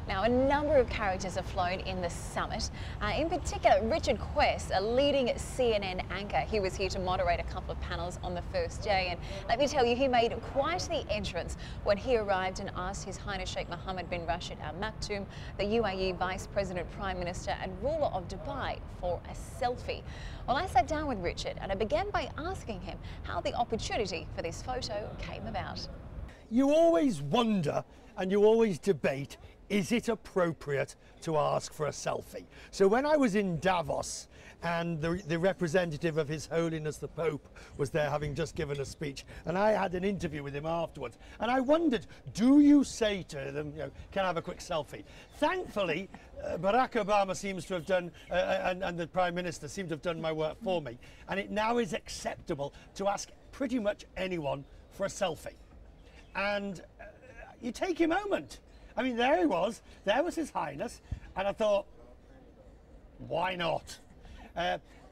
Now, a number of characters have flown in the summit. In particular, Richard Quest, a leading CNN anchor. He was here to moderate a couple of panels on the first day. And let me tell you, he made quite the entrance when he arrived and asked His Highness Sheikh Mohammed bin Rashid Al Maktoum, the UAE Vice President, Prime Minister and ruler of Dubai, for a selfie. Well, I sat down with Richard and I began by asking him how the opportunity for this photo came about. You always wonder and you always debate, is it appropriate to ask for a selfie? So when I was in Davos and the representative of His Holiness the Pope was there having just given a speech, and I had an interview with him afterwards, and I wondered, do you say to them, can I have a quick selfie? Thankfully, Barack Obama seems to have done, and the Prime Minister seem to have done my work for me, and it now is acceptable to ask pretty much anyone for a selfie. And you take your moment. I mean, there was His Highness, and I thought, why not?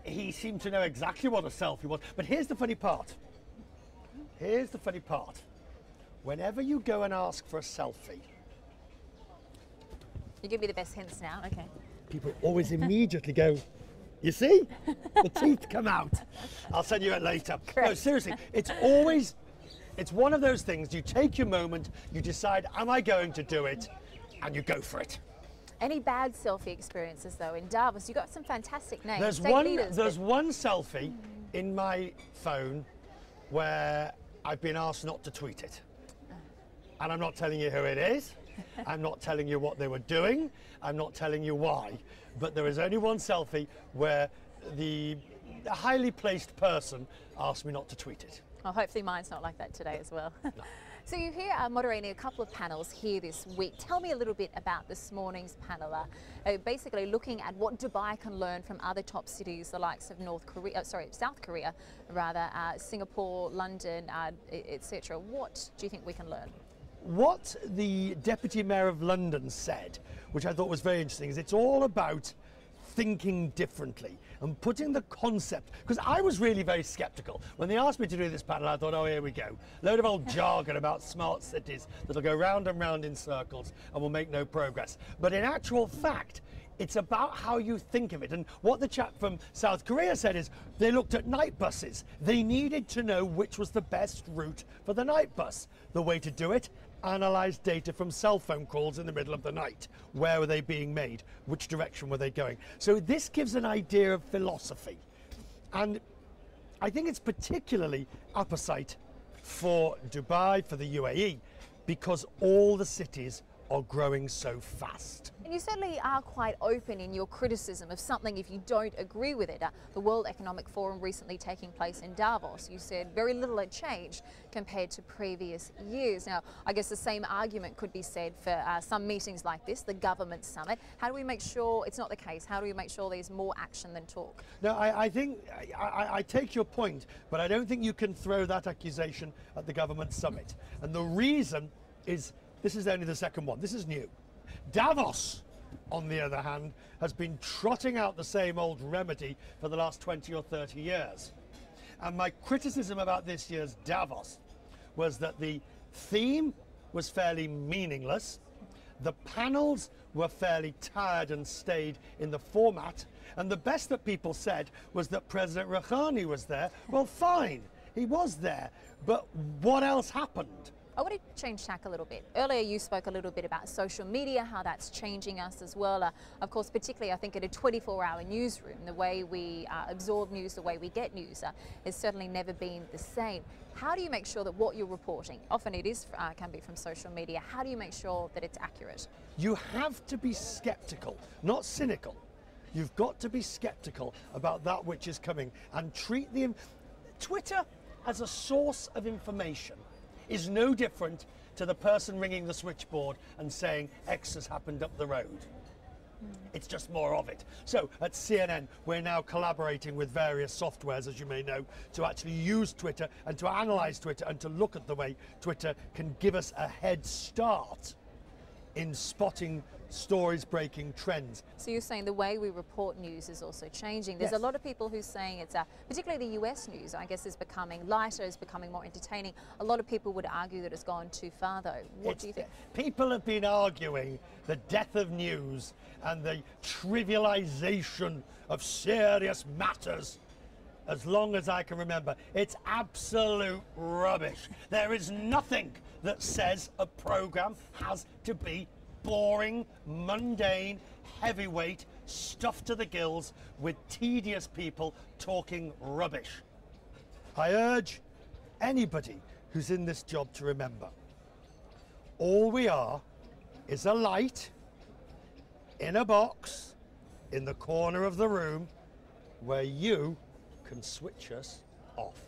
He seemed to know exactly what a selfie was. But here's the funny part. Here's the funny part. Whenever you go and ask for a selfie, you give me the best hints now, okay. People always immediately go, you see? The teeth come out. I'll send you it later. Correct. No, seriously, it's one of those things, you take your moment, you decide, am I going to do it? And you go for it. Any bad selfie experiences though in Davos? You got some fantastic names. There's one selfie in my phone where I've been asked not to tweet it. And I'm not telling you who it is. I'm not telling you what they were doing. I'm not telling you why. But there is only one selfie where the highly placed person asked me not to tweet it. Well, hopefully mine's not like that today as well. No. So you're here moderating a couple of panels here this week. Tell me a little bit about this morning's panel. Basically looking at what Dubai can learn from other top cities, the likes of South Korea, rather, Singapore, London, etc. What do you think we can learn? What the Deputy Mayor of London said, which I thought was very interesting, is it's all about thinking differently and putting the concept, because I was really very skeptical. When they asked me to do this panel, I thought, oh, here we go. Load of old jargon about smart cities that'll go round and round in circles and will make no progress. But in actual fact, it's about how you think of it. And what the chap from South Korea said is they looked at night buses. They needed to know which was the best route for the night bus. The way to do it, analyze data from cell phone calls in the middle of the night. Where were they being made? Which direction were they going? So this gives an idea of philosophy. And I think it's particularly apposite for Dubai, for the UAE, because all the cities are growing so fast. And you certainly are quite open in your criticism of something if you don't agree with it. The World Economic Forum recently taking place in Davos, you said very little had changed compared to previous years. Now, I guess the same argument could be said for some meetings like this, the government summit. How do we make sure it's not the case? How do we make sure there's more action than talk? No, I think I take your point, but I don't think you can throw that accusation at the government summit. And the reason is, this is only the second one. This is new. Davos, on the other hand, has been trotting out the same old remedy for the last 20 or 30 years. And my criticism about this year's Davos was that the theme was fairly meaningless. The panels were fairly tired and stayed in the format. And the best that people said was that President Rouhani was there. Well, fine, he was there. But what else happened? I want to change tack a little bit. Earlier you spoke a little bit about social media, how that's changing us as well. Of course, particularly I think in a 24-hour newsroom, the way we absorb news, the way we get news has certainly never been the same. How do you make sure that what you're reporting, often it is can be from social media, how do you make sure that it's accurate? You have to be skeptical, not cynical. You've got to be skeptical about that which is coming and treat Twitter as a source of information is no different to the person ringing the switchboard and saying X has happened up the road. It's just more of it. So at CNN, we're now collaborating with various softwares, as you may know, to actually use Twitter and to analyze Twitter and to look at the way Twitter can give us a head start in spotting stories breaking trends. So you're saying the way we report news is also changing. There's Yes. a lot of people who's saying it's, particularly the US news, I guess, is becoming lighter, is becoming more entertaining. A lot of people would argue that it's gone too far, though. What do you think? People have been arguing the death of news and the trivialization of serious matters as long as I can remember. It's absolute rubbish. There is nothing that says a program has to be boring, mundane, heavyweight, stuffed to the gills with tedious people talking rubbish. I urge anybody who's in this job to remember, all we are is a light in a box in the corner of the room where you can switch us off.